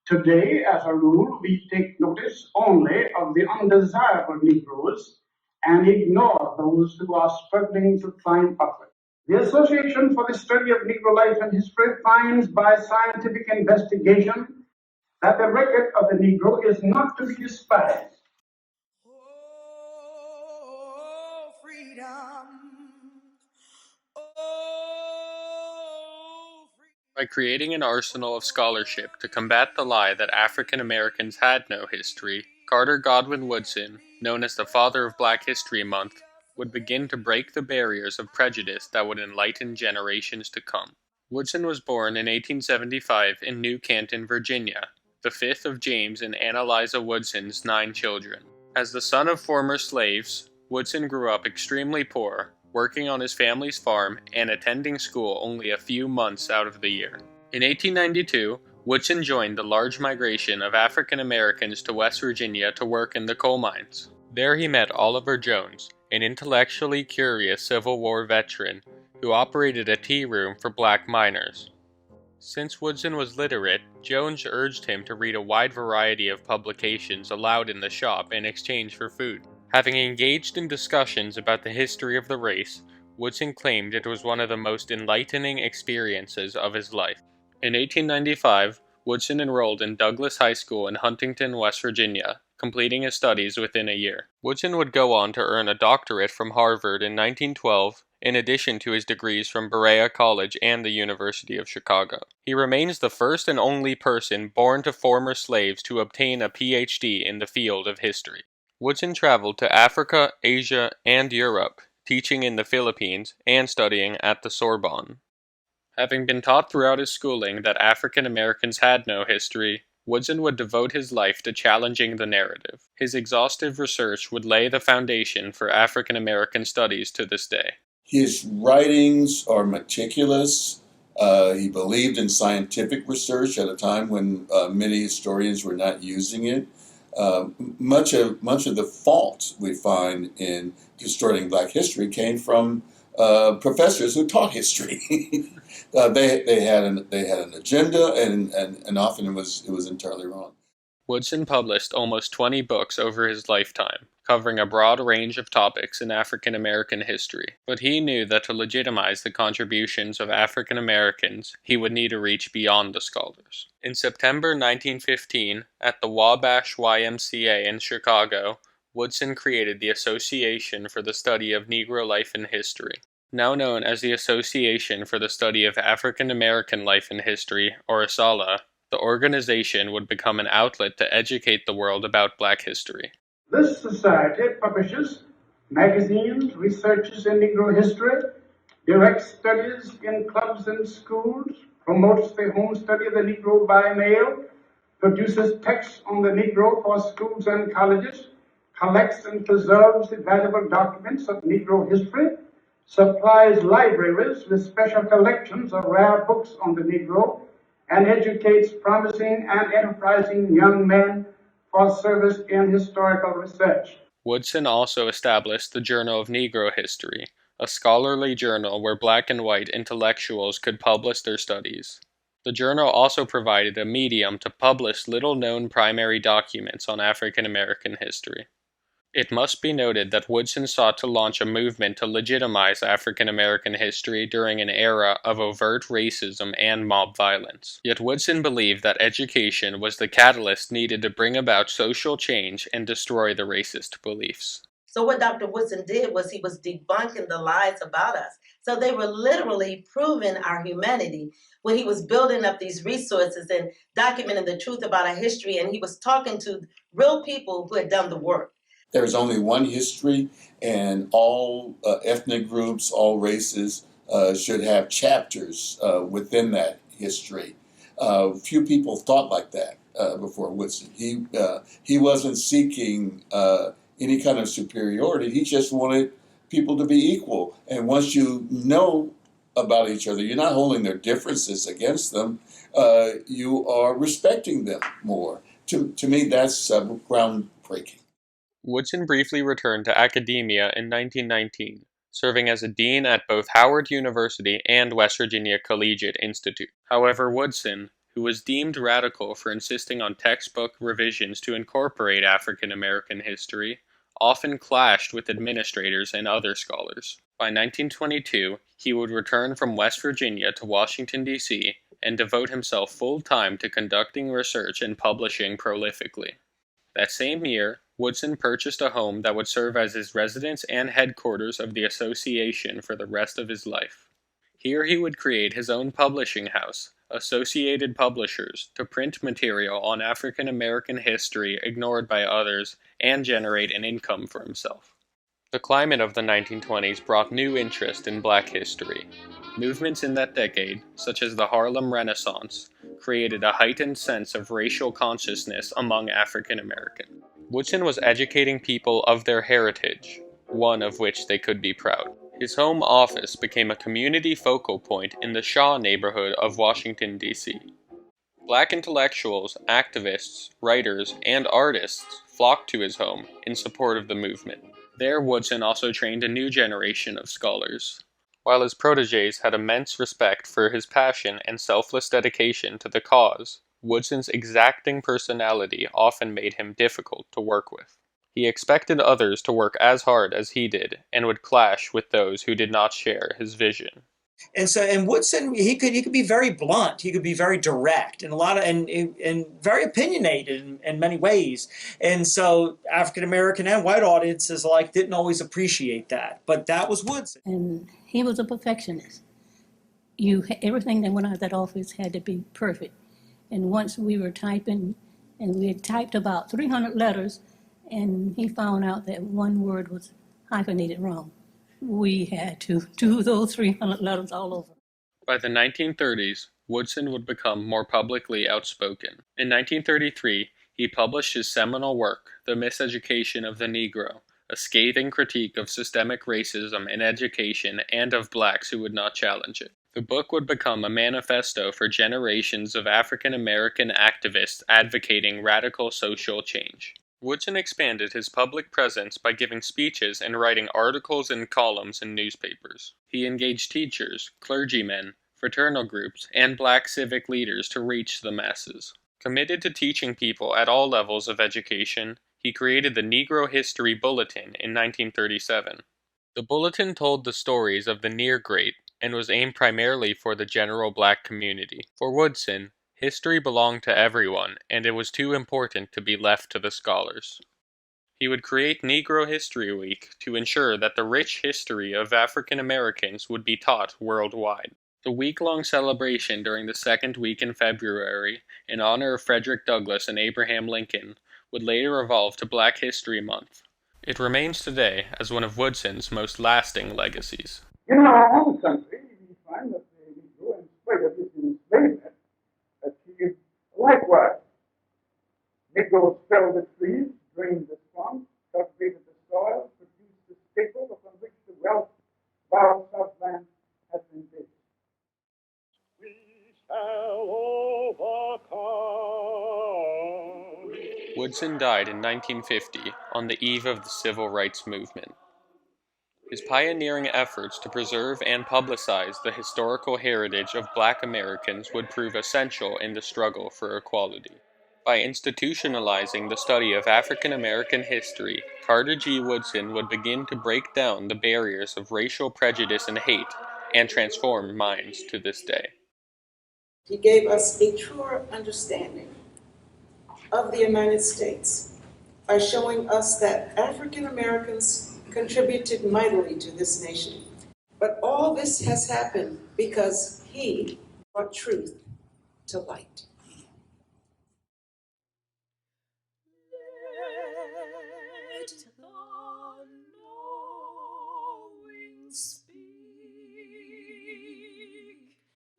Today, as a rule, we take notice only of the undesirable Negroes and ignore those who are struggling to climb upward. The Association for the Study of Negro Life and History finds by scientific investigation that the record of the Negro is not to be despised. Oh, freedom. Oh, By creating an arsenal of scholarship to combat the lie that African Americans had no history, Carter Godwin Woodson, known as the father of Black History Month, would begin to break the barriers of prejudice that would enlighten generations to come. Woodson was born in 1875 in New Canton, Virginia, the fifth of James and Anna Liza Woodson's 9 children. As the son of former slaves, Woodson grew up extremely poor, working on his family's farm and attending school only a few months out of the year. In 1892, Woodson joined the large migration of African Americans to West Virginia to work in the coal mines. There he met Oliver Jones, an intellectually curious Civil War veteran who operated a tea room for black miners. Since Woodson was literate, Jones urged him to read a wide variety of publications allowed in the shop in exchange for food. Having engaged in discussions about the history of the race, Woodson claimed it was one of the most enlightening experiences of his life. In 1895, Woodson enrolled in Douglas High School in Huntington, West Virginia, completing his studies within a year. Woodson would go on to earn a doctorate from Harvard in 1912, in addition to his degrees from Berea College and the University of Chicago. He remains the first and only person born to former slaves to obtain a PhD in the field of history. Woodson traveled to Africa, Asia, and Europe, teaching in the Philippines and studying at the Sorbonne. Having been taught throughout his schooling that African Americans had no history, Woodson would devote his life to challenging the narrative. His exhaustive research would lay the foundation for African American studies to this day. His writings are meticulous. He believed in scientific research at a time when many historians were not using it. Much of the fault we find in distorting Black history came from professors who taught history. They had an agenda, and often it was entirely wrong. Woodson published almost 20 books over his lifetime, covering a broad range of topics in African American history. But he knew that to legitimize the contributions of African Americans, he would need to reach beyond the scholars. In September 1915, at the Wabash YMCA in Chicago, Woodson created the Association for the Study of Negro Life and History. Now known as the Association for the Study of African American Life and History, or ASALH, the organization would become an outlet to educate the world about Black history. This society publishes magazines, researches in Negro history, directs studies in clubs and schools, promotes the home study of the Negro by mail, produces texts on the Negro for schools and colleges, collects and preserves the valuable documents of Negro history, supplies libraries with special collections of rare books on the Negro, and educates promising and enterprising young men for service in historical research. Woodson also established the Journal of Negro History, a scholarly journal where black and white intellectuals could publish their studies. The journal also provided a medium to publish little-known primary documents on African American history. It must be noted that Woodson sought to launch a movement to legitimize African American history during an era of overt racism and mob violence. Yet Woodson believed that education was the catalyst needed to bring about social change and destroy the racist beliefs. So what Dr. Woodson did was he was debunking the lies about us. So they were literally proving our humanity when he was building up these resources and documenting the truth about our history, and he was talking to real people who had done the work. There's only one history, and all ethnic groups, all races should have chapters within that history. Few people thought like that before Woodson. He wasn't seeking any kind of superiority. He just wanted people to be equal. And once you know about each other, you're not holding their differences against them. You are respecting them more. To me, that's groundbreaking. Woodson briefly returned to academia in 1919, serving as a dean at both Howard University and West Virginia Collegiate Institute. However, Woodson, who was deemed radical for insisting on textbook revisions to incorporate African American history, often clashed with administrators and other scholars. By 1922, he would return from West Virginia to Washington, D.C., and devote himself full-time to conducting research and publishing prolifically. That same year, Woodson purchased a home that would serve as his residence and headquarters of the association for the rest of his life. Here he would create his own publishing house, Associated Publishers, to print material on African American history ignored by others and generate an income for himself. The climate of the 1920s brought new interest in Black history. Movements in that decade, such as the Harlem Renaissance, created a heightened sense of racial consciousness among African Americans. Woodson was educating people of their heritage, one of which they could be proud. His home office became a community focal point in the Shaw neighborhood of Washington, D.C. Black intellectuals, activists, writers, and artists flocked to his home in support of the movement. There, Woodson also trained a new generation of scholars. While his protégés had immense respect for his passion and selfless dedication to the cause, Woodson's exacting personality often made him difficult to work with. He expected others to work as hard as he did, and would clash with those who did not share his vision. And Woodson, he could be very blunt. He could be very direct and and very opinionated in many ways. And so African American and white audiences alike didn't always appreciate that. But that was Woodson. And he was a perfectionist. Everything that went out of that office had to be perfect. And once we were typing, and we had typed about 300 letters, and he found out that one word was hyphenated wrong. We had to do those 300 letters all over. By the 1930s, Woodson would become more publicly outspoken. In 1933, he published his seminal work, The Miseducation of the Negro, a scathing critique of systemic racism in education and of blacks who would not challenge it. The book would become a manifesto for generations of African American activists advocating radical social change. Woodson expanded his public presence by giving speeches and writing articles and columns in newspapers. He engaged teachers, clergymen, fraternal groups, and black civic leaders to reach the masses. Committed to teaching people at all levels of education, he created the Negro History Bulletin in 1937. The bulletin told the stories of the near great and was aimed primarily for the general black community. For Woodson, history belonged to everyone, and it was too important to be left to the scholars. He would create Negro History Week to ensure that the rich history of African Americans would be taught worldwide. The week-long celebration during the second week in February, in honor of Frederick Douglass and Abraham Lincoln, would later evolve to Black History Month. It remains today as one of Woodson's most lasting legacies. In our own country, we find that the Negro, in spite of his enslavement, achieved likewise. Negroes felled the trees, drained the swamps, cultivated the soil, produced the staple upon which the wealth of our Southland has been based. We shall overcome. Woodson died in 1950 on the eve of the Civil Rights Movement. His pioneering efforts to preserve and publicize the historical heritage of Black Americans would prove essential in the struggle for equality. By institutionalizing the study of African American history, Carter G. Woodson would begin to break down the barriers of racial prejudice and hate, and transform minds to this day. He gave us a truer understanding of the United States by showing us that African Americans contributed mightily to this nation. But all this has happened because he brought truth to light. Let the knowing speak.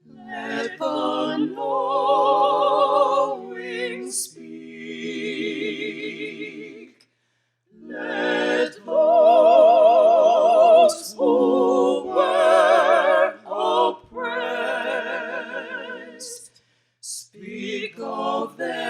Let the knowing speak. Let those who were oppressed speak of them.